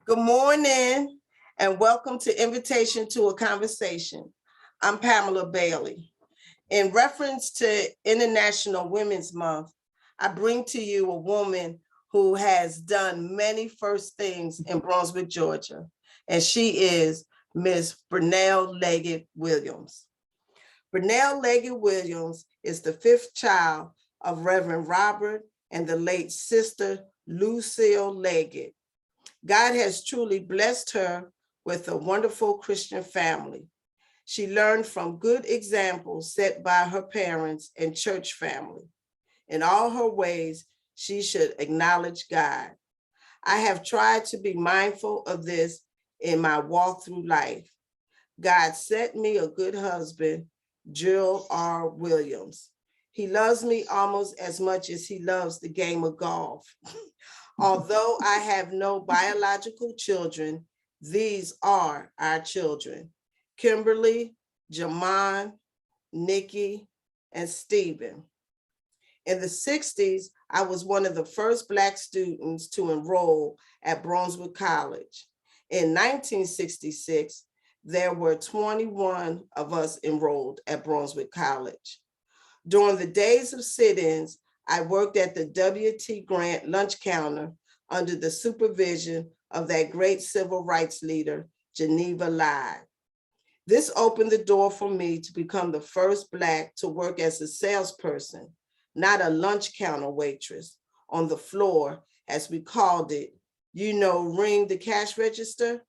Good morning and welcome to Invitation to a Conversation. I'm Pamela Bailey. In reference to International Women's Month, I bring to you a woman who has done many first things in Brunswick, Georgia, and she is Ms. Burnell Leggett Williams. Burnell Leggett Williams is the fifth child of Reverend Robert and the late Sister Lucille Leggett. God has truly blessed her with a wonderful Christian family. She learned from good examples set by her parents and church family. In all her ways, she should acknowledge God. I have tried to be mindful of this in my walk through life. God set me a good husband, Jill R. Williams. He loves me almost as much as he loves the game of golf. Although I have no biological children, these are our children: Kimberly, Jamon, Nikki, and Stephen. In the 60s, I was one of the first Black students to enroll at Brunswick College. In 1966, there were 21 of us enrolled at Brunswick College. During the days of sit-ins, I worked at the W.T. Grant lunch counter under the supervision of that great civil rights leader, Geneva Lyde. This opened the door for me to become the first Black to work as a salesperson, not a lunch counter waitress, on the floor, as we called it, ring the cash register,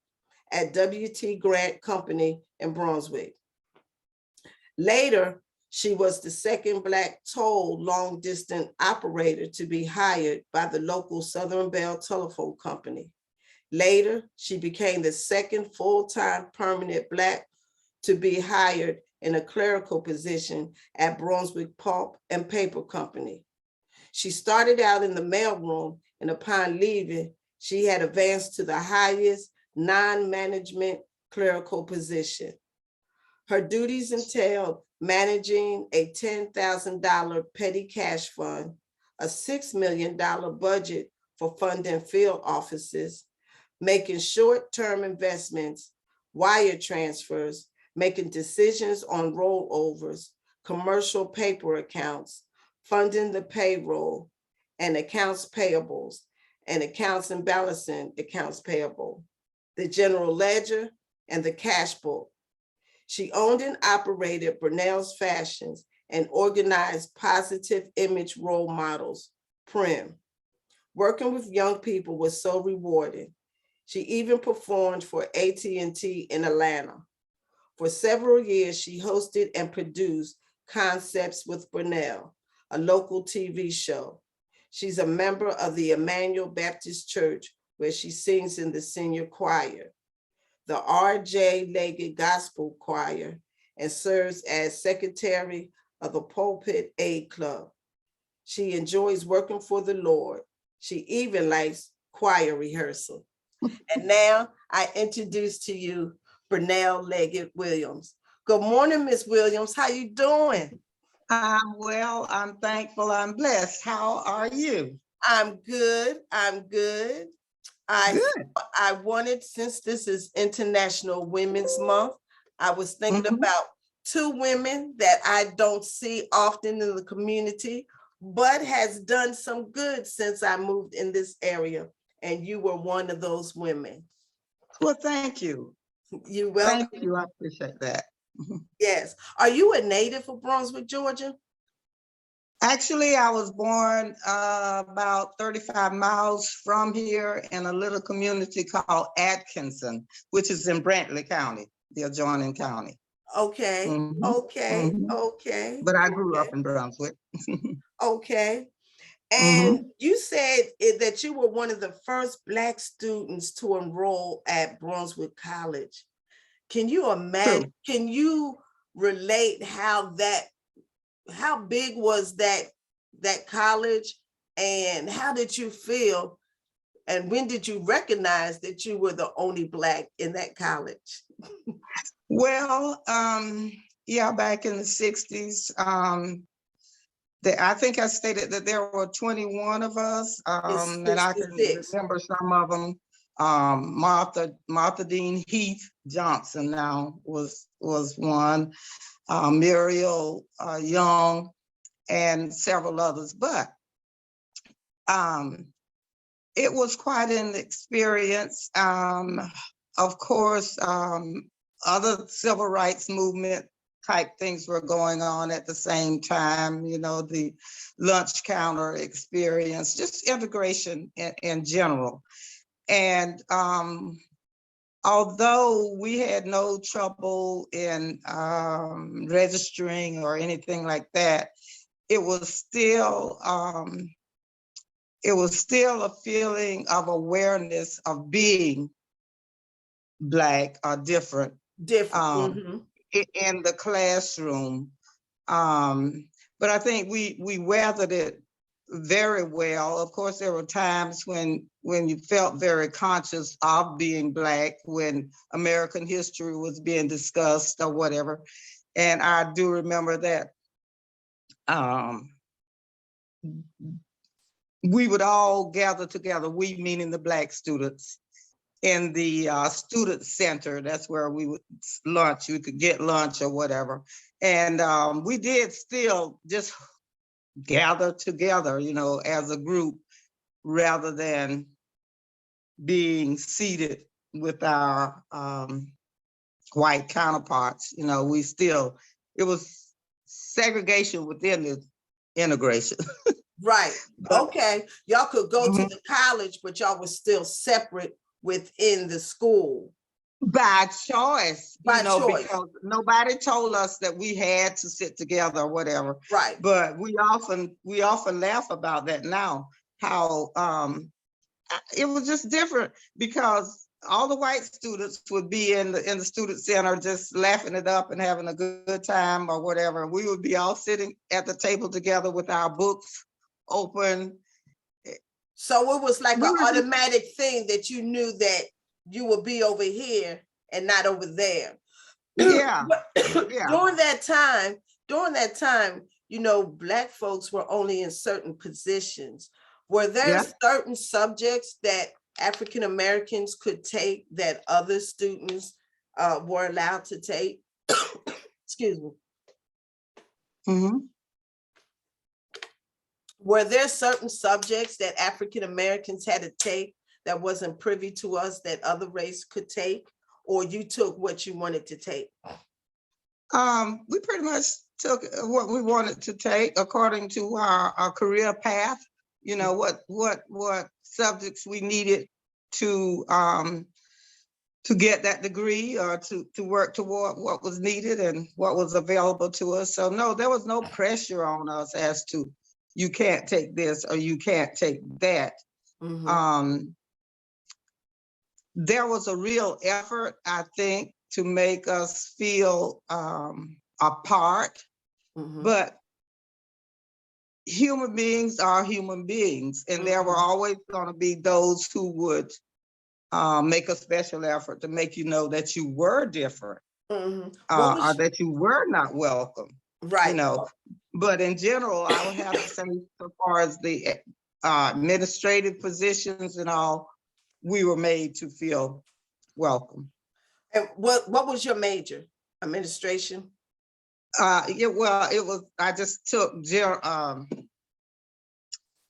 at W.T. Grant Company in Brunswick. Later, she was the second Black toll long-distance operator to be hired by the local Southern Bell Telephone Company. Later, she became the second full-time permanent Black to be hired in a clerical position at Brunswick Pulp and Paper Company. She started out in the mailroom, and upon leaving, she had advanced to the highest non-management clerical position. Her duties entailed managing a $10,000 petty cash fund, a $6 million budget for funding field offices, making short-term investments, wire transfers, making decisions on rollovers, commercial paper accounts, funding the payroll, and accounts payables, and accounts and balancing accounts payable, the general ledger, and the cash book. She owned and operated Burnell's Fashions and organized Positive Image Role Models, PRIM. Working with young people was so rewarding. She even performed for AT&T in Atlanta. For several years, she hosted and produced Concepts with Burnell, a local TV show. She's a member of the Emmanuel Baptist Church, where she sings in the senior choir, the R.J. Leggett Gospel Choir, and serves as secretary of the Pulpit Aid Club. She enjoys working for the Lord. She even likes choir rehearsal. And now I introduce to you Burnell Leggett Williams. Good morning, Ms. Williams. How you doing? I'm well, I'm thankful, I'm blessed. How are you? I'm good. Good. I wanted, since this is International Women's Month, I was thinking about two women that I don't see often in the community, but has done some good since I moved in this area. And you were one of those women. Well, thank you. You're welcome. Thank you, I appreciate that. Yes. Are you a native of Brunswick, Georgia? Actually, I was born about 35 miles from here in a little community called Atkinson, which is in Brantley County, the adjoining county. Okay, okay. But I grew up in Brunswick. Okay. And you said that you were one of the first Black students to enroll at Brunswick College. Can you imagine, can you relate how big was that college, and how did you feel, and when did you recognize that you were the only Black in that college? Well, yeah, back in the 60s, I think I stated that there were 21 of us, and I can remember some of them Martha Dean Heath Johnson now was one, Muriel Young, and several others. But it was quite an experience. Of course, other civil rights movement type things were going on at the same time, you know, the lunch counter experience, just integration in general. And although we had no trouble in registering or anything like that, it was still a feeling of awareness of being Black or different Different. in the classroom. But I think we weathered it very well. Of course, there were times when you felt very conscious of being Black, when American history was being discussed or whatever. And I do remember that we would all gather together, we meaning the Black students, in the student center. That's where we would lunch. We could get lunch or whatever. And we did still just gather together, you know, as a group, rather than being seated with our white counterparts. You know, it was segregation within the integration. Right. Okay. Y'all could go to Mhm. the college, but y'all was still separate within the school. By choice, By you know, choice. because nobody told us that we had to sit together or whatever. Right. But we often laugh about that now, how it was just different, because all the white students would be in the student center just laughing it up and having a good time or whatever. We would be all sitting at the table together with our books open. So it was like We an were just- automatic thing that you knew that you would be over here and not over there. Yeah. But Yeah. during that time, you know, Black folks were only in certain positions. Were there Yeah. certain subjects that African Americans could take that other students were allowed to take? Excuse me. Mhm. Were there certain subjects that African Americans had to take that wasn't privy to us that other race could take, or you took what you wanted to take? We pretty much took what we wanted to take according to our career path. You know, what subjects we needed to get that degree, or to work toward what was needed and what was available to us. So no, there was no pressure on us as to you can't take this or you can't take that. Mhm. There was a real effort, I think, to make us feel a part, Mhm. but human beings are human beings, and there were always going to be those who would make a special effort to make you know that you were different, What or was that you were not welcome, you right? know. But in general, I would have to say, so far as the administrative positions and all, we were made to feel welcome. And what was your major? Administration? Yeah, well, it was, I just took,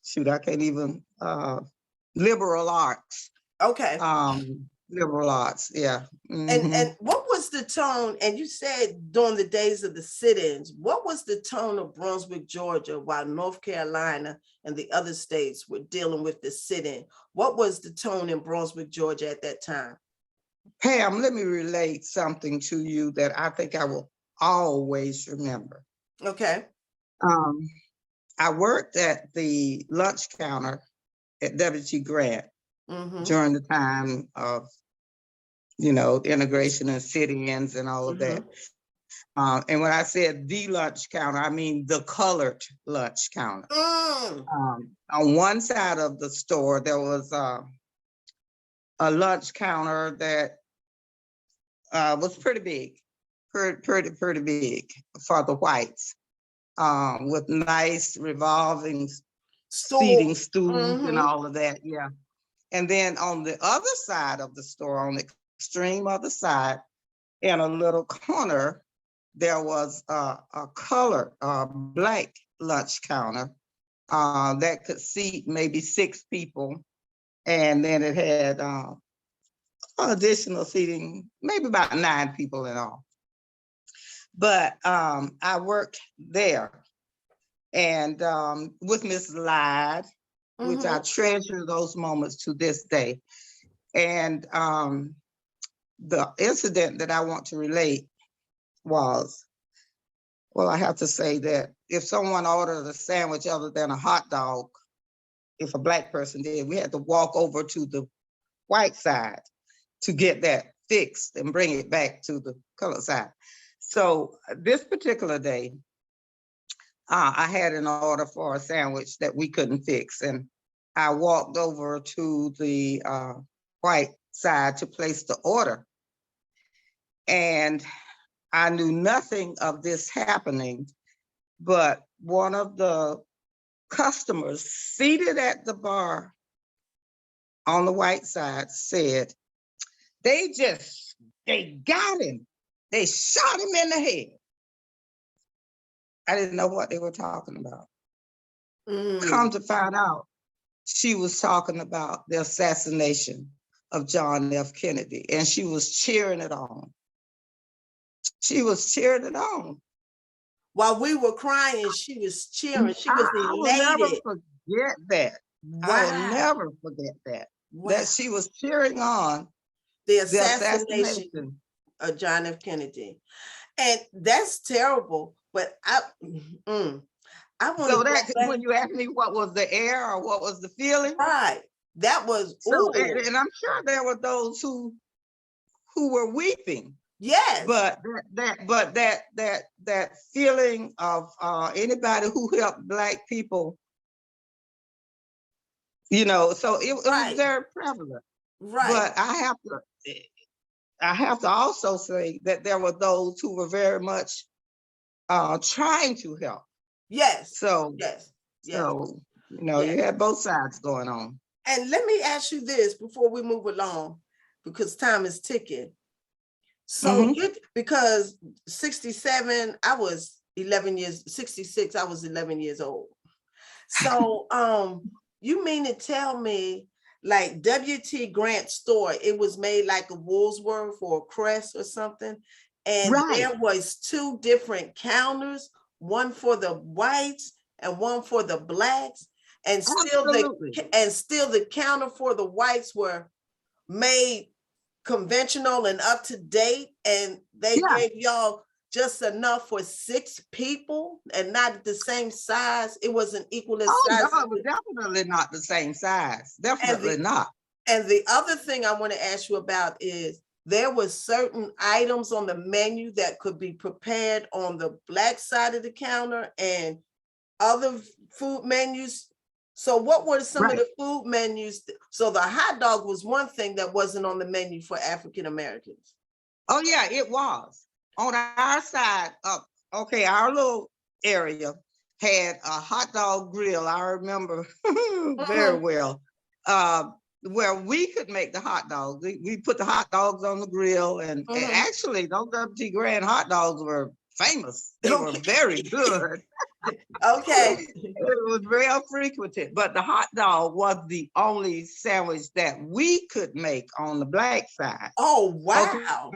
shoot, I can't even, liberal arts. Okay. Liberal arts, yeah. And what was the tone? And you said during the days of the sit-ins, what was the tone of Brunswick, Georgia, while North Carolina and the other states were dealing with the sit-in? What was the tone in Brunswick, Georgia at that time? Pam, let me relate something to you that I think I will always remember. Okay. I worked at the lunch counter at W.T. Grant during the time of, you know, integration and sit-ins and all of that. And when I said the lunch counter, I mean the colored lunch counter. On one side of the store, there was a lunch counter that was pretty big, pretty big for the whites, with nice revolving seating stools and all of that. Yeah. And then on the other side of the store, on the extreme other side, in a little corner, there was a color, black lunch counter that could seat maybe 6 people. And then it had additional seating, maybe about 9 people in all. But I worked there and with Miss Lyde, which I treasure those moments to this day. And the incident that I want to relate was, well, I have to say that if someone ordered a sandwich other than a hot dog, if a Black person did, we had to walk over to the white side to get that fixed and bring it back to the colored side. So this particular day, I had an order for a sandwich that we couldn't fix. And I walked over to the white side to place the order. And I knew nothing of this happening, but one of the customers seated at the bar on the white side said, they got him. They shot him in the head. I didn't know what they were talking about. Come to find out, she was talking about the assassination of John F. Kennedy, and she was cheering it on. She was cheering it on. While we were crying, she was cheering. She was elated. I will never forget that. Wow. I will never forget that. Wow. That she was cheering on the assassination of John F. Kennedy. And that's terrible, but I want so that when you asked me what was the air or what was the feeling, right? That was so, and I'm sure there were those who were weeping. Yes, but that feeling of anybody who helped Black people, you know, so it was very prevalent. Right. But I have to also say that there were those who were very much trying to help. Yes. So yes. So you know, you had both sides going on. And let me ask you this before we move along, because time is ticking. So because 67, I was 11 years, 66, I was 11 years old. So you mean to tell me like W.T. Grant's store, it was made like a Woolworth or a Crest or something, and there was 2 different counters, one for the whites and one for the Blacks, and still the counter for the whites were made conventional and up to date, and they gave y'all just enough for 6 people and not the same size. It wasn't equal in size. No, it was definitely not the same size. Definitely not. And the other thing I want to ask you about is there were certain items on the menu that could be prepared on the Black side of the counter and other food menus. So what were some of the food menus? So the hot dog was one thing that wasn't on the menu for African Americans. Oh yeah, it was. On our side of, our little area had a hot dog grill, I remember very well, where we could make the hot dogs. We put the hot dogs on the grill, and actually those W.T. Grant hot dogs were famous. They were very good. It was very frequented, but the hot dog was the only sandwich that we could make on the Black side. Oh, wow.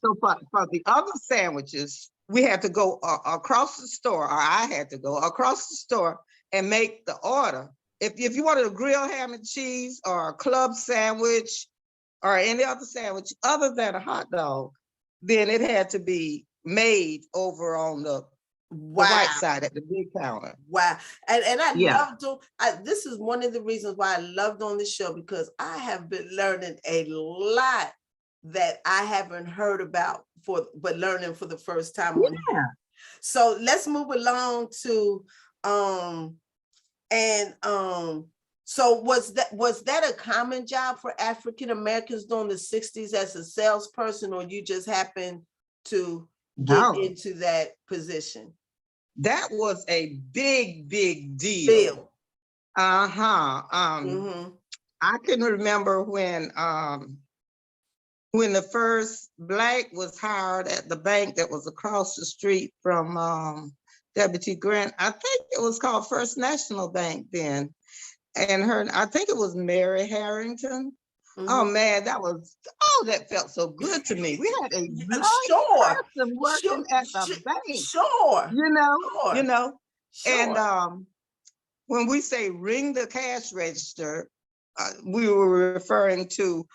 So for the other sandwiches, we had to go across the store, or I had to go across the store and make the order. If you wanted a grilled ham and cheese or a club sandwich or any other sandwich other than a hot dog, then it had to be made over on the right side at the big counter. Wow. And I loved this is one of the reasons why I loved on this show, because I have been learning a lot that I haven't heard about but learning for the first time on here. So let's move along to so was that a common job for African Americans during the 60s as a salesperson, or you just happened to get into that position? That was a big deal. Uh-huh. Mm-hmm. I can remember when the first Black was hired at the bank that was across the street from W.T. Grant. I think it was called First National Bank then. And I think it was Mary Harrington. Oh Mm-hmm. man, that felt so good to me. We had a Yeah, Black sure, person sure, working at the bank, sure, you know, you sure, know. And sure. when we say ring the cash register, we were referring to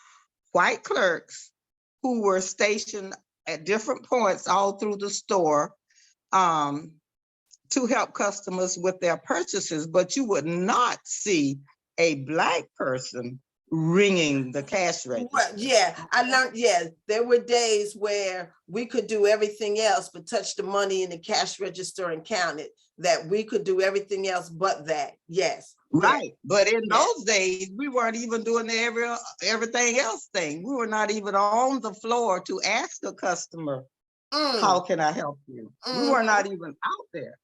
white clerks who were stationed at different points all through the store um, to help customers with their purchases, but you would not see a Black person ringing the cash Well, register. yeah, I learned, yeah, there were days where we could do everything else but touch the money in the cash register and count it, that we could do everything else but that. Yes. Yes. Right. But in Yes. those days, we weren't even doing the everything else thing. We were not even on the floor to ask the customer, how can I help you? We were not even out there.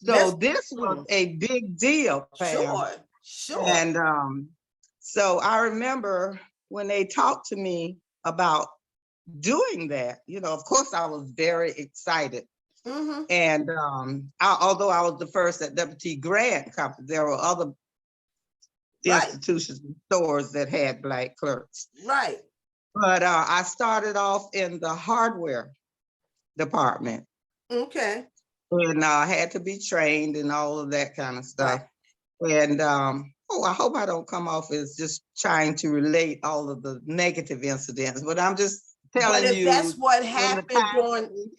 So That's this was a big deal, Pam. sure, sure. And so I remember when they talked to me about doing that, of course I was very excited. Mm-hmm. And although I was the first at W.T. Grant Company, there were other Right, institutions and stores that had Black clerks. right. But I started off in the hardware department Okay. and had to be trained and all of that kind of stuff. Right. And I hope I don't come off as just trying to relate all of the negative incidents, but I'm just But telling if you that's what in the happened time during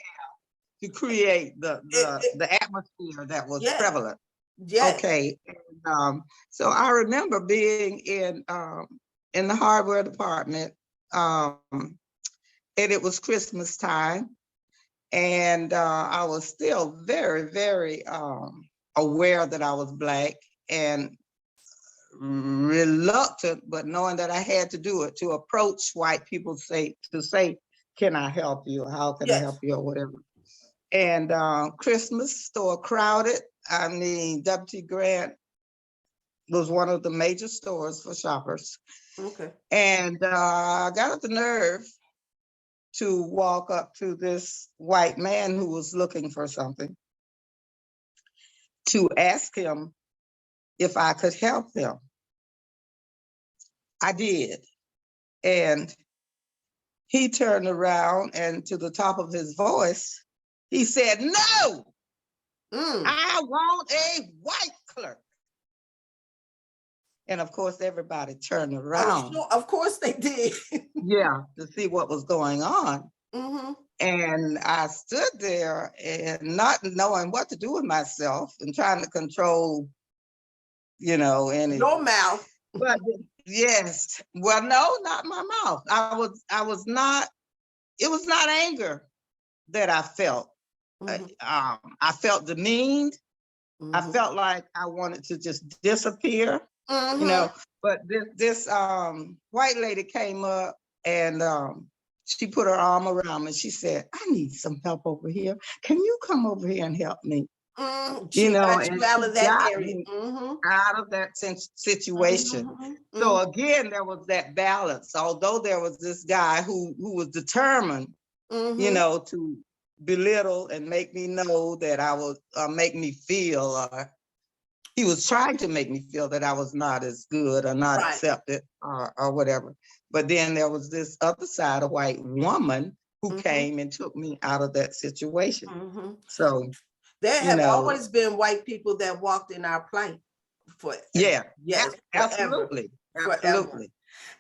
to create it, the atmosphere that was yeah, prevalent. yes. Okay. And, so I remember being in the hardware department, and it was Christmas time, and I was still very, very aware that I was Black and reluctant, but knowing that I had to do it to approach white people to say, can I help you? How can I help Yes. you or whatever? And Christmas store crowded. I mean, W.T. Grant was one of the major stores for shoppers. Okay. And I got up the nerve to walk up to this white man who was looking for something to ask him if I could help him. I did. And he turned around and to the top of his voice, he said, no, I want a white clerk. And of course, everybody turned Oh, around. sure. Of course they did. Yeah, to see what was going on. Mm-hmm. And I stood there and not knowing what to do with myself and trying to control, any. Your mouth. But yes, well, no, not my mouth. I was not, it was not anger that I felt. Mm-hmm. I felt demeaned. I Mm-hmm. felt like I wanted to just disappear, Mm-hmm. But this white lady came up and she put her arm around me. She said, I need some help over here. Can you come over here and help me? She got And you out she of that got area. me Mm-hmm. out of that situation. Mm-hmm. So again, there was that balance. Although there was this guy who was determined, Mm-hmm. to belittle and make me know that I was, make me feel, he was trying to make me feel that I was not as good or not Right. accepted or whatever. But then there was this other side, a white woman who came and took me out of that situation. Mm-hmm. So, There have always been white people that walked in our plight for yeah, yes, absolutely. forever. Absolutely.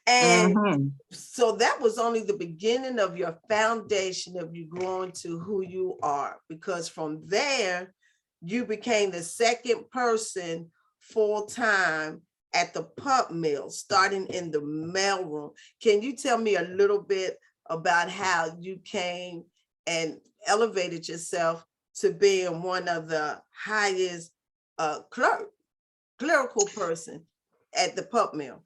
And Mm-hmm. so that was only the beginning of your foundation of you growing to who you are, because from there, you became the second person full-time at the pump mill, starting in the mailroom. Can you tell me a little bit about how you came and elevated yourself to being one of the highest clerical person at the pump mill?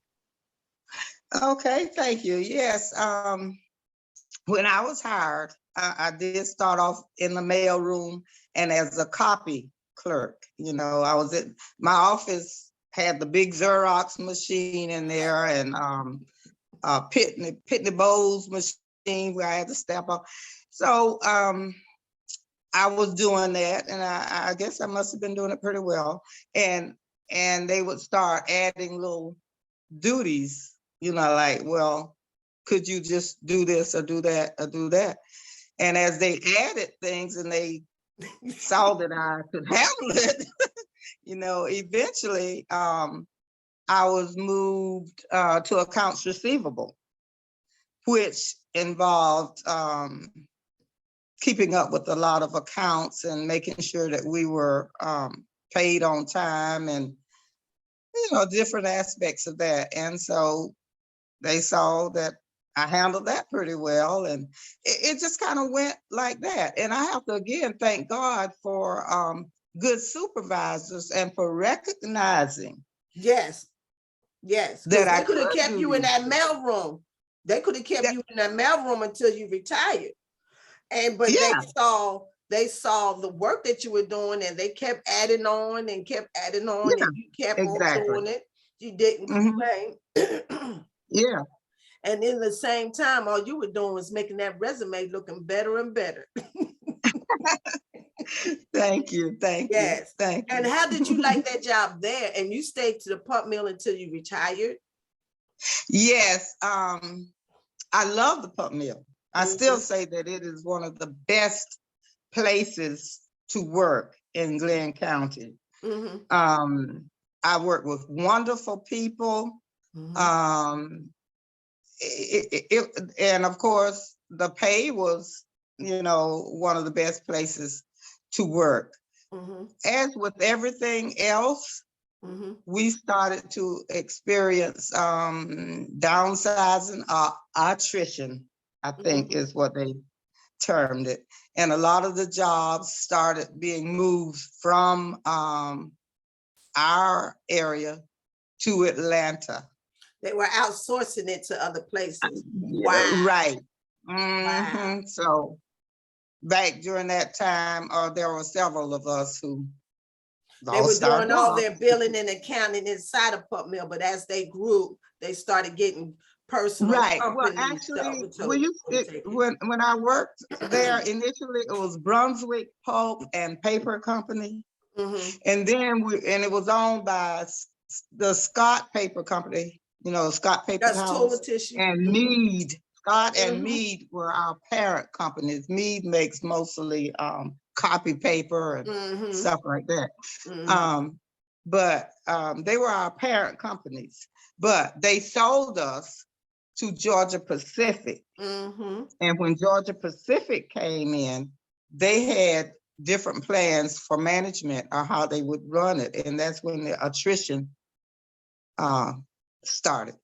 Okay, thank you. Yes. When I was hired, I did start off in the mailroom and as a copy clerk. I was my office had the big Xerox machine in there, and Pitney Bowes machine where I had to step up. So I was doing that, and I guess I must have been doing it pretty well. And they would start adding little duties, like, well, could you just do this or do that or do that? And as they added things and they saw that I could handle it, eventually I was moved to accounts receivable, which involved keeping up with a lot of accounts and making sure that we were paid on time, and different aspects of that. And so they saw that I handled that pretty well, and it just kind of went like that. And I have to again thank God for good supervisors and for recognizing Yes, yes, because that I they could have could kept do you in these that things. mail room. They could have kept Yeah. you in that mail room until you retired. But Yeah. they saw the work that you were doing, and they kept adding on and kept adding on, Yeah, and you kept on exactly. doing it. You didn't complain. Yeah. And in the same time, all you were doing was making that resume looking better and better. Thank you. Thank you. Yes. Thank And you. how did you like that job there? And you stayed to the pump mill until you retired? Yes. I love the pump mill. I still say that it is one of the best places to work in Glenn County. I work with wonderful people. And of course, the pay was, one of the best places to work. As with everything else, we started to experience downsizing, attrition, I think is what they termed it. And a lot of the jobs started being moved from our area to Atlanta. They were outsourcing it to other places. Wow. Right. Wow. So back during that time, there were several of us who They were lost our doing all jobs. their billing and accounting inside of pump mill, but as they grew, they started getting personal Right. Well, companies. actually, when I worked there initially, it was Brunswick Pulp and Paper Company, and then it was owned by the Scott Paper Company. Scott Paper That's toilet House tissue. and Mead. Scott and Mead were our parent companies. Mead makes mostly copy paper and stuff like that. But they were our parent companies. But they sold us to Georgia Pacific. And when Georgia Pacific came in, they had different plans for management or how they would run it. And that's when the attrition started.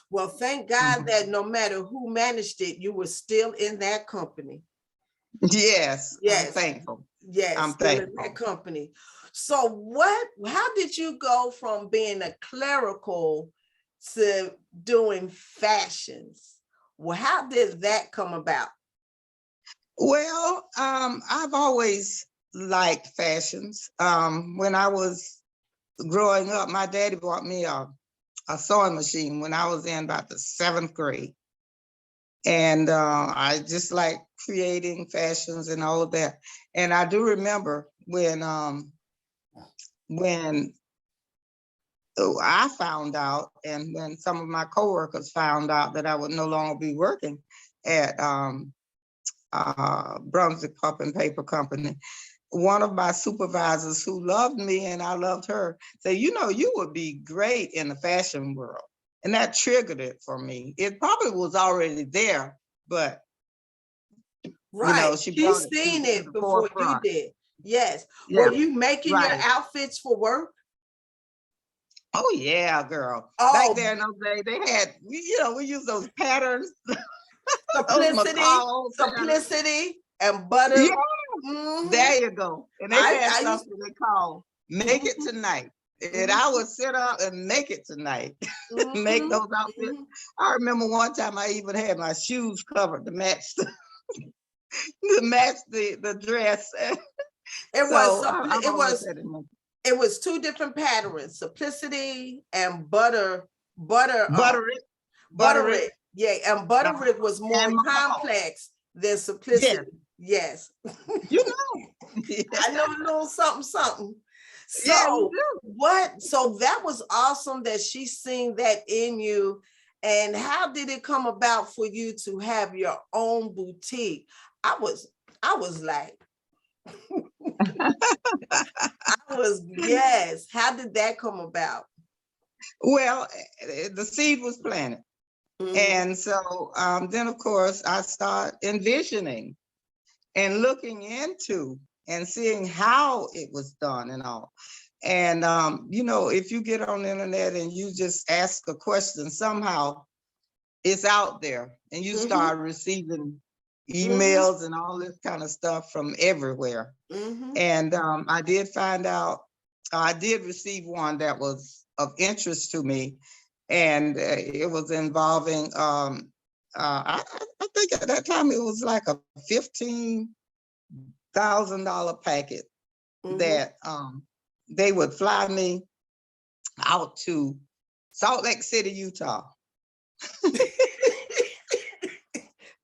Well, thank God that no matter who managed it, you were still in that company. Yes, yes. I'm thankful. Yes, I'm still thankful. in that company. So how did you go from being a clerical to doing fashions? Well, how did that come about? Well, I've always liked fashions. When I was growing up, my daddy bought me a sewing machine when I was in about the 7th grade. And I just like creating fashions and all of that. And I do remember when I found out, and when some of my coworkers found out that I would no longer be working at Brunswick Pulp and Paper Company, one of my supervisors who loved me and I loved her said, you would be great in the fashion world. And that triggered it for me. It probably was already there, but right. She seen it before forefront. You did. Yes. Yeah. Were you making your outfits for work? Oh yeah, girl. Oh. Back there in those days, they had, we used those patterns. Simplicity and butter. Yeah. There you go. And they had something they call Make It Tonight. And I would sit up and make it tonight. Make those outfits. I remember one time I even had my shoes covered to match the dress. It was It was two different patterns, simplicity and butter, Butterick, butterick. Yeah, and uh, butterick was more and McCall. complex than Yes, simplicity. Yes. you know. I know a little something, something. Yeah, you So do. what? So that was awesome that she seen that in you. And how did it come about for you to have your own boutique? I was like, yes. How did that come about? Well, the seed was planted. Mhm, And so then, of course, I start envisioning and looking into and seeing how it was done and all. And, you know, if you get on the internet and you just ask a question, somehow it's out there and you mhm, start receiving mhm, emails and all this kind of stuff from everywhere. mhm. And I did find out, I did receive one that was of interest to me, and it was involving, I think at that time it was like a $15,000 packet Mhm. that they would fly me out to Salt Lake City, Utah.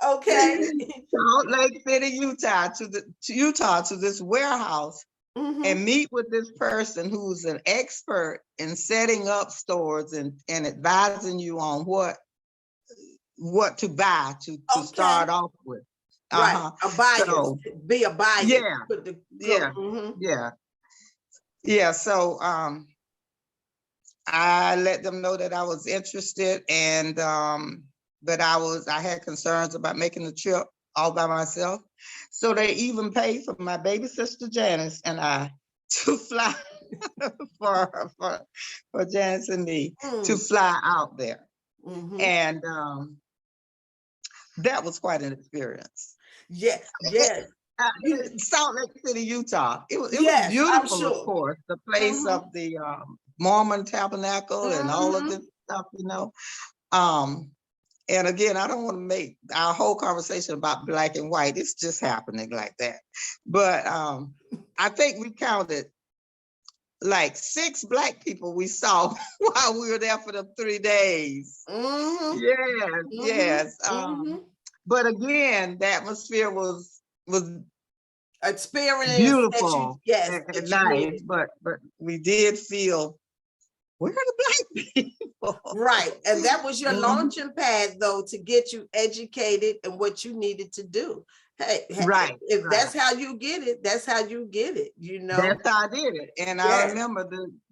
Okay. Salt Lake City, Utah, to Utah, to this warehouse, Mhm. and meet with this person who's an expert in setting up stores and advising you on what to buy to Okay. start off with. Right. Uh-huh. A buyer. So Be a buyer. yeah, Put the go. yeah, Mhm. yeah, yeah. So I let them know that I was interested, and but I had concerns about making the trip all by myself. So they even paid for my baby sister Janice and I to fly for Janice and me to Mm. fly out there. Mhm. And that was quite an experience. Yeah. It, Yes. You. Salt Lake City, Utah. It was Yes. I'm beautiful, of sure. course, the place Mhm. of the Mormon tabernacle and all of Mhm. this stuff, you know. Um, and again, I don't want to make our whole conversation about black and white. It's just happening like that. But I think we counted like 6 Black people we saw while we were there for the 3 days. Mhm. Yes, Mhm. yes. Mhm. But again, the atmosphere was Experience that you, beautiful yes, and that you nice, needed. but we did feel, where are the Black people? Right. And that was your Mhm. launching pad, though, to get you educated in what you needed to do. Hey, Right, if right. that's how you get it, that's how you get it, you know? That's how I did it. And I Yes. remember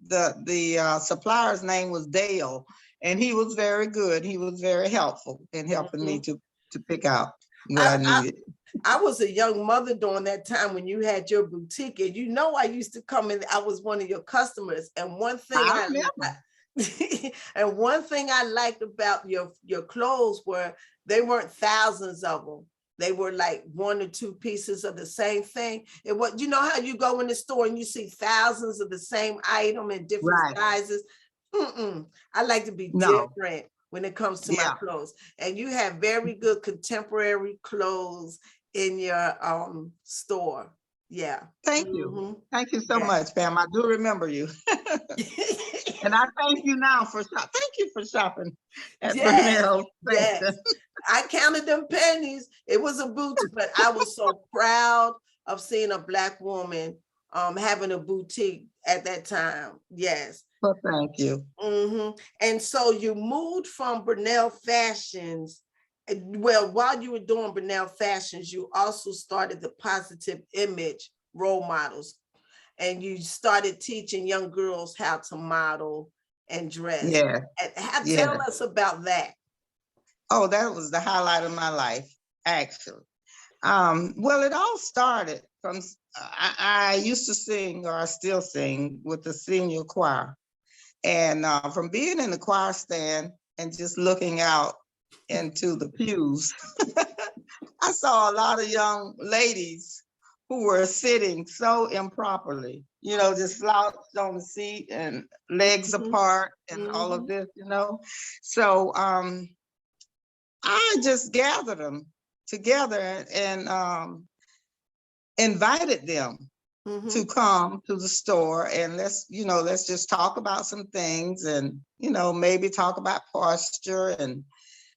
the supplier's name was Dale, and he was very good. He was very helpful in helping me Mhm. to pick out what I, I I needed. I was a young mother during that time when you had your boutique, and you know I used to come in. I was one of your customers, and one thing I remember. and one thing I liked about your clothes were they weren't thousands of them. They were like 1 or 2 pieces of the same thing. And what you know how you go in the store and you see thousands of the same item in different Right. sizes. Mm-mm. I like to be No. different when it comes to my Yeah. clothes. And you have very good contemporary clothes in your store. Yeah. Thank you. Hmm. Thank you so Yeah. much, Pam. I do remember you. And I thank you now for thank you for shopping at Yes, Burnell yes. Station. I counted them pennies. It was a boutique, but I was so proud of seeing a Black woman having a boutique at that time. Yes. Well, thank you. Hmm. And so you moved from Burnell Fashions. Well, while you were doing Burnell Fashions, you also started the Positive Image role models, and you started teaching young girls how to model and dress. Yeah, And yeah. tell us about that. Oh, that was the highlight of my life, actually. Well, it all started from I used to sing, or I still sing, with the senior choir. And from being in the choir stand and just looking out into the pews, I saw a lot of young ladies who were sitting so improperly, you know, just slouched on the seat and legs Mhm, apart and all of mhm, this, you know. So I just gathered them together and invited them to come to the store and let's just talk about some things and, maybe talk about posture and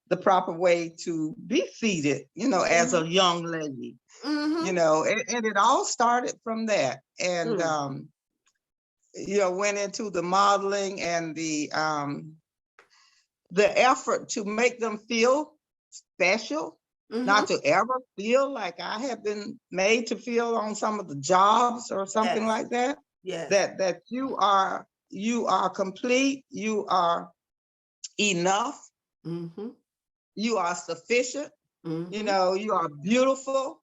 the proper way to be seated, as a young lady, and it all started from that. And, went into the modeling and the effort to make them feel special, not to ever feel like I have been made to feel on some of the jobs or something like that. Yes. That you are complete, you are enough, you are sufficient, you are beautiful,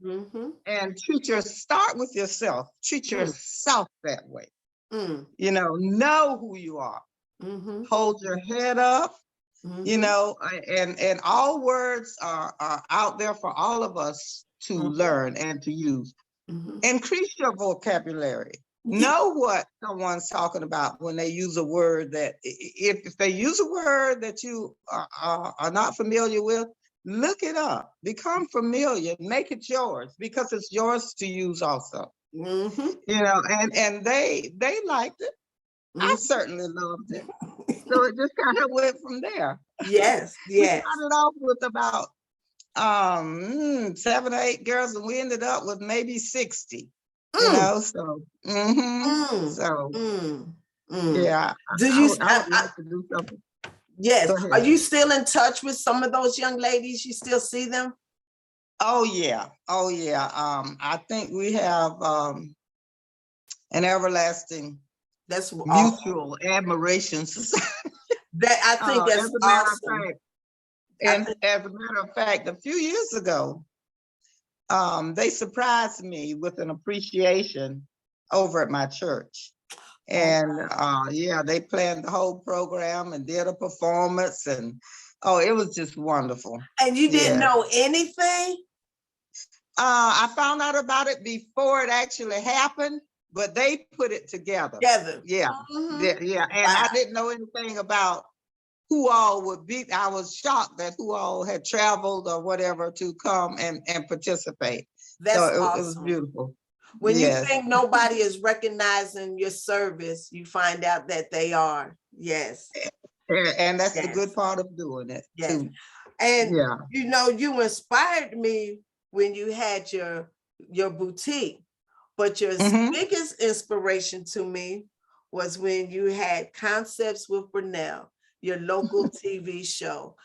and start with yourself. Treat yourself that way. Know who you are. Hold your head up. And all words are out there for all of us to learn and to use. Increase your vocabulary. Know what someone's talking about when they use a word that, if they use a word that you are not familiar with, look it up. Become familiar. Make it yours, because it's yours to use also. And they liked it. I certainly loved it. So it just kind of went from there. Yes, We started off with about 7 or 8 girls, and we ended up with maybe 60. So, yeah. Do you? I would like to do something. Yes. Are you still in touch with some of those young ladies? You still see them? Oh yeah. I think we have an everlasting mutual admiration society. That I think that's awesome. As a matter of fact, a few years ago, they surprised me with an appreciation over at my church. And they planned the whole program and did a performance, and it was just wonderful. And you didn't know anything? I found out about it before it actually happened, but they put it together. Yeah. And I didn't know anything about who all would be. I was shocked that who all had traveled or whatever to come and participate. That's awesome. It was beautiful. When you think nobody is recognizing your service, you find out that they are. Yes. And that's the good part of doing it. Yes. Too. And you inspired me when you had your boutique, but your biggest inspiration to me was when you had Concepts with Burnell, your local TV show.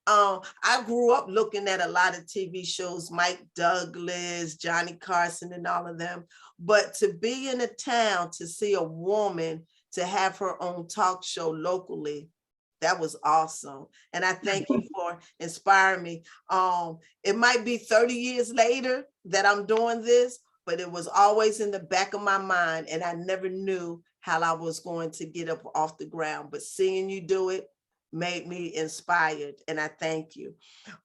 I grew up looking at a lot of TV shows, Mike Douglas, Johnny Carson, and all of them. But to be in a town, to see a woman, to have her own talk show locally, that was awesome. And I thank you for inspiring me. It might be 30 years later that I'm doing this, but it was always in the back of my mind, and I never knew how I was going to get up off the ground. But seeing you do it made me inspired, and I thank you.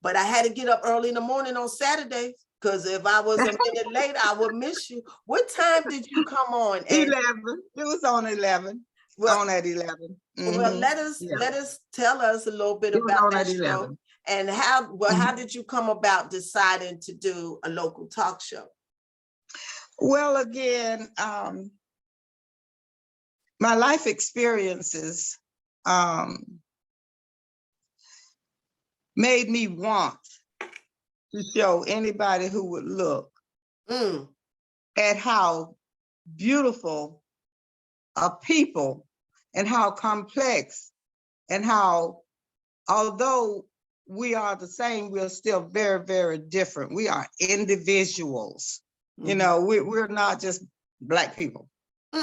But I had to get up early in the morning on Saturdays, because if I was a minute late, I would miss you. What time did you come on? 11. It was on 11. On at 11. Well, let us tell us a little bit about that show, and how did you come about deciding to do a local talk show? Well, again, my life experiences made me want to show anybody who would look at how beautiful a people and how complex, and how, although we are the same, we're still very, very different. We are individuals. We're not just Black people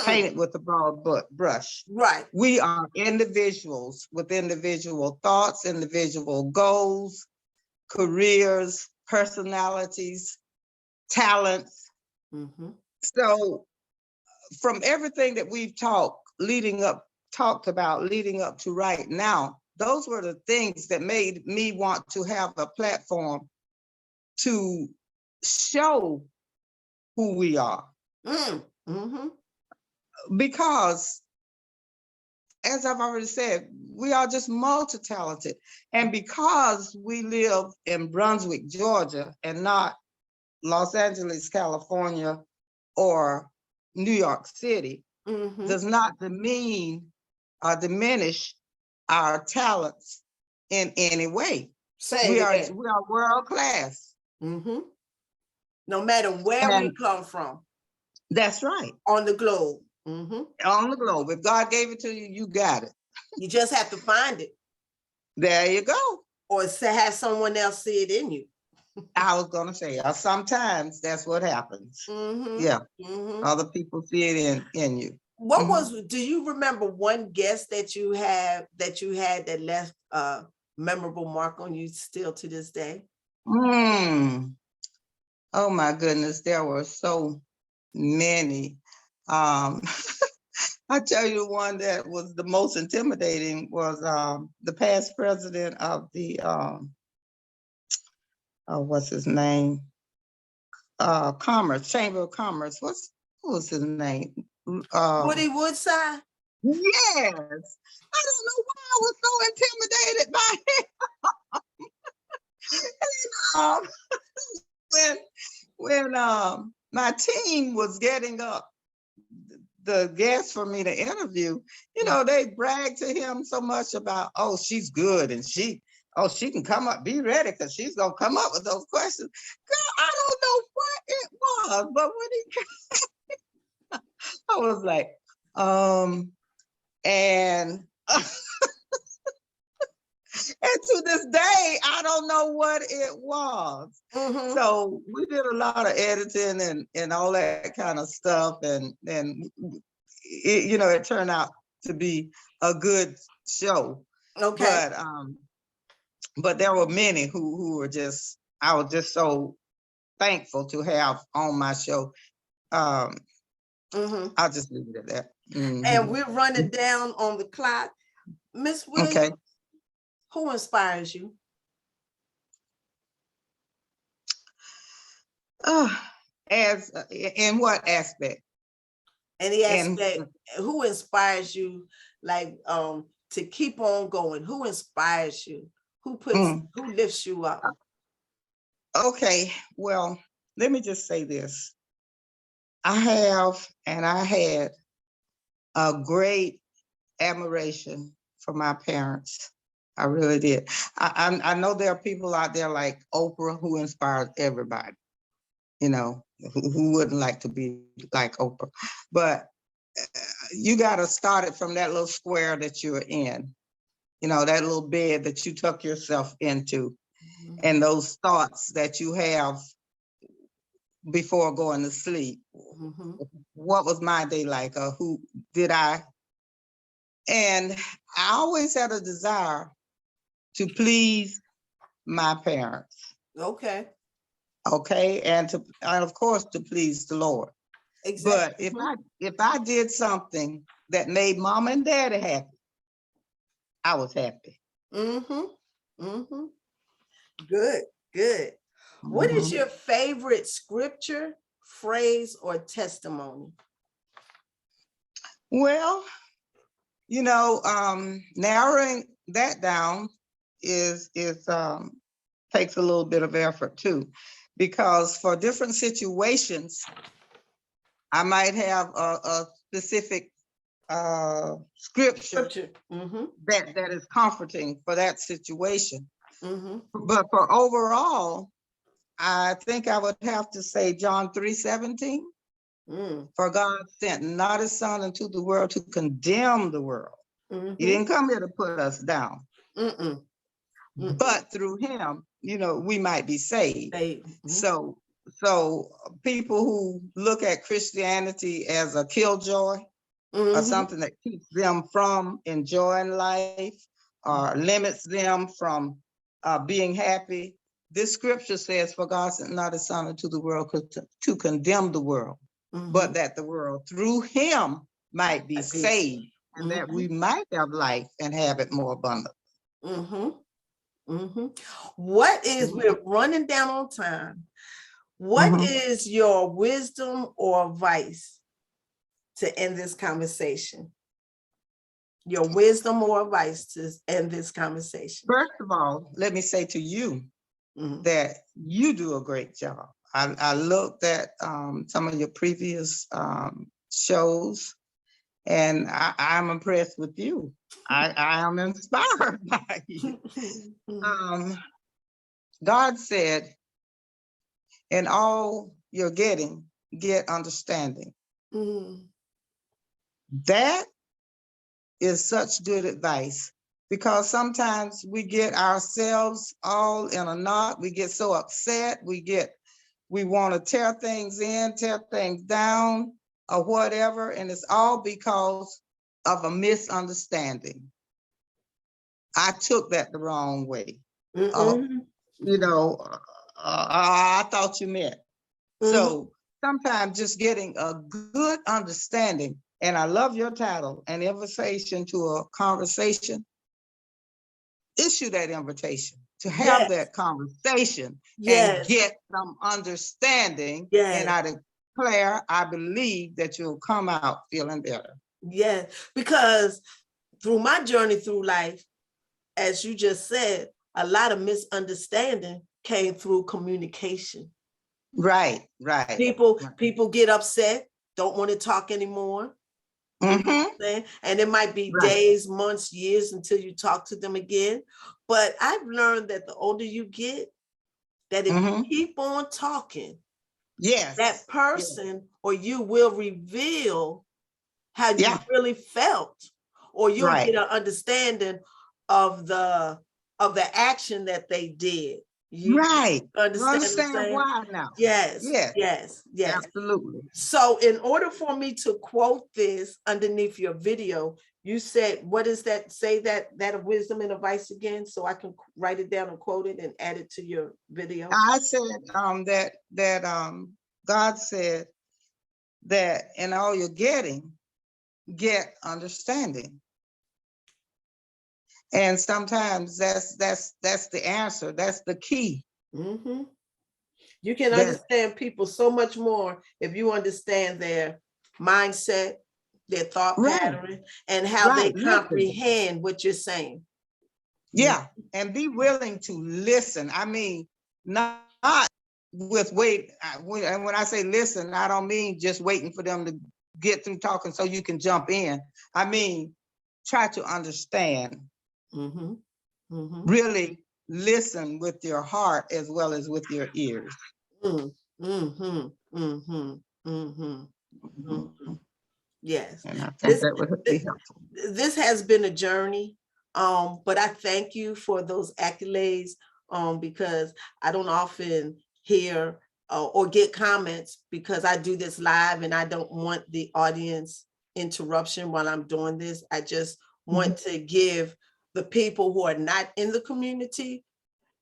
painted with a broad brush. Right. We are individuals with individual thoughts, individual goals, careers, personalities, talents. So from everything that we've talked about leading up to right now, those were the things that made me want to have a platform to show who we are. Because, as I've already said, we are just multi-talented. And because we live in Brunswick, Georgia, and not Los Angeles, California, or New York City Mhm. does not demean or diminish our talents in any way. Say We it are again. world class. Mhm. No matter where we And come from that's right. on the globe. Mhm. On the globe. If God gave it to you, you got it. You just have to find it There you go. or have someone else see it in you. I was gonna say, sometimes that's what happens. Mhm. Yeah, Mhm. other people see it in you. What was, do you remember one guest that you had that left a memorable mark on you still to this day? Mm. Oh my goodness, there were so many. Um, I tell you, the one that was the most intimidating was the past president of the what's his name? Commerce, Chamber of Commerce. What was his name? Woody Woodside? Yes. I don't know why I was so intimidated by him. when my team was getting up the guests for me to interview, they bragged to him so much about, oh, she's good and she can come up, be ready because she's gonna come up with those questions. Girl, I don't know what it was, but when he I was like, and and to this day, I don't know what it was. Mhm. So we did a lot of editing and all that kind of stuff, and it turned out to be a good show. Okay. But there were many who were just, I was just so thankful to have on my show. Mhm. I'll just leave it at that. And Mhm. we're running down on the clock. Miss Okay. Williams, who inspires you? As in what aspect? Any And aspect, who inspires you, like to keep on going? Who inspires you? Who lifts you up? okay, well, let me just say this. I have and I had a great admiration for my parents. I really did. I know there are people out there like Oprah who inspires everybody, who wouldn't like to be like Oprah. But you got to start it from that little square that you're in, that little bed that you tuck yourself into, and those thoughts that you have before going to sleep. Mhm. What was my day like? Or who did I? And I always had a desire to please my parents, Okay. okay, and of course to please the Lord. But Exactly. if I did something that made mom and daddy happy, I was happy. Mm-hmm. Mm-hmm. Good. Good. What is Mhm. your favorite scripture, phrase, or testimony? Well, narrowing that down is takes a little bit of effort too, because for different situations, I might have a specific scripture Scripture. Mm-hmm. that is comforting for that situation. Mm-hmm. But for overall, I think I would have to say John 3:17. Mm. For God sent not his son into the world to condemn the world. Mm-hmm. He didn't come here to put us down. Mm-mm. Mm-mm. But through him, we might be saved. Mm-hmm. So people who look at Christianity as a killjoy, or something that keeps them from enjoying life or limits them from being happy. This scripture says, for God sent not his son into the world to condemn the world, but that the world through him might be saved, and that we might have life and have it more abundant. What is, we're running down on time. What is your wisdom or advice to end this conversation? Your wisdom or advice to end this conversation? First of all, let me say to you that you do a great job. I looked at some of your previous shows, and I'm impressed with you. I am inspired by you. God said, in all you're getting, get understanding. That is such good advice, because sometimes we get ourselves all in a knot. We get so upset. We want to tear things in, tear things down, or whatever. And it's all because of a misunderstanding. I took that the wrong way. I thought you meant. So sometimes just getting a good understanding, and I love your title, an invitation to a conversation. Issue that invitation to have that conversation and get some understanding. And I declare, I believe that you'll come out feeling better. Yeah, because through my journey through life, as you just said, a lot of misunderstanding came through communication. Right. People get upset, don't want to talk anymore. And it might be days, months, years until you talk to them again. But I've learned that the older you get, that if you keep on talking, that person or you will reveal how you really felt, or you'll get an understanding of the action that they did. You understand why now. Yes. Absolutely. So in order for me to quote this underneath your video, you said, what is that? Say that wisdom and advice again, so I can write it down and quote it and add it to your video. I said that God said that in all you're getting, get understanding. And sometimes that's the answer. That's the key. You can understand people so much more if you understand their mindset, their thought pattern, and how they comprehend what you're saying. Yeah, and be willing to listen. I mean, not with wait. And when I say listen, I don't mean just waiting for them to get through talking so you can jump in. I mean, try to understand. Really listen with your heart as well as with your ears. Yes. And I think that would be helpful. This has been a journey, but I thank you for those accolades, because I don't often hear or get comments, because I do this live and I don't want the audience interruption while I'm doing this. I just want to give the people who are not in the community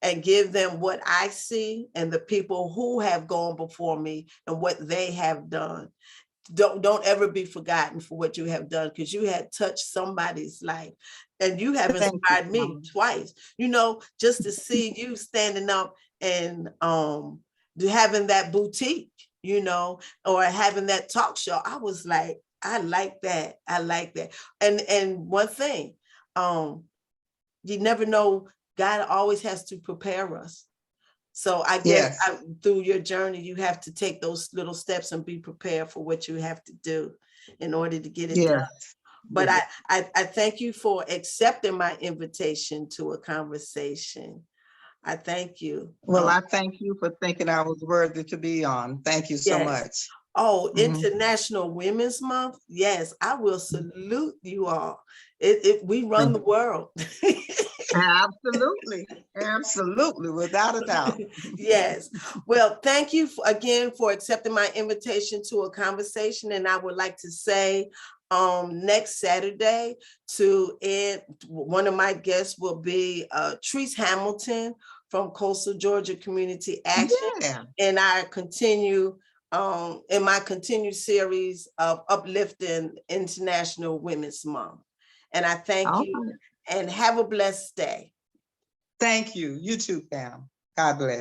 and give them what I see, and the people who have gone before me and what they have done. Don't ever be forgotten for what you have done, because you had touched somebody's life, and you have inspired me twice. Just to see you standing up and having that boutique, or having that talk show. I was like, I like that. And one thing, you never know. God always has to prepare us. So I guess through your journey, you have to take those little steps and be prepared for what you have to do in order to get it done. But I thank you for accepting my invitation to a conversation. I thank you. Well, I thank you for thinking I was worthy to be on. Thank you so much. Oh, International Women's Month. Yes, I will salute you all. We run the world. Absolutely, without a doubt. Yes. Well, thank you again for accepting my invitation to a conversation. And I would like to say, next Saturday one of my guests will be Treese Hamilton from Coastal Georgia Community Action. And I continue in my continued series of uplifting International Women's Month. And I thank you and have a blessed day. Thank you. You too, Pam. God bless.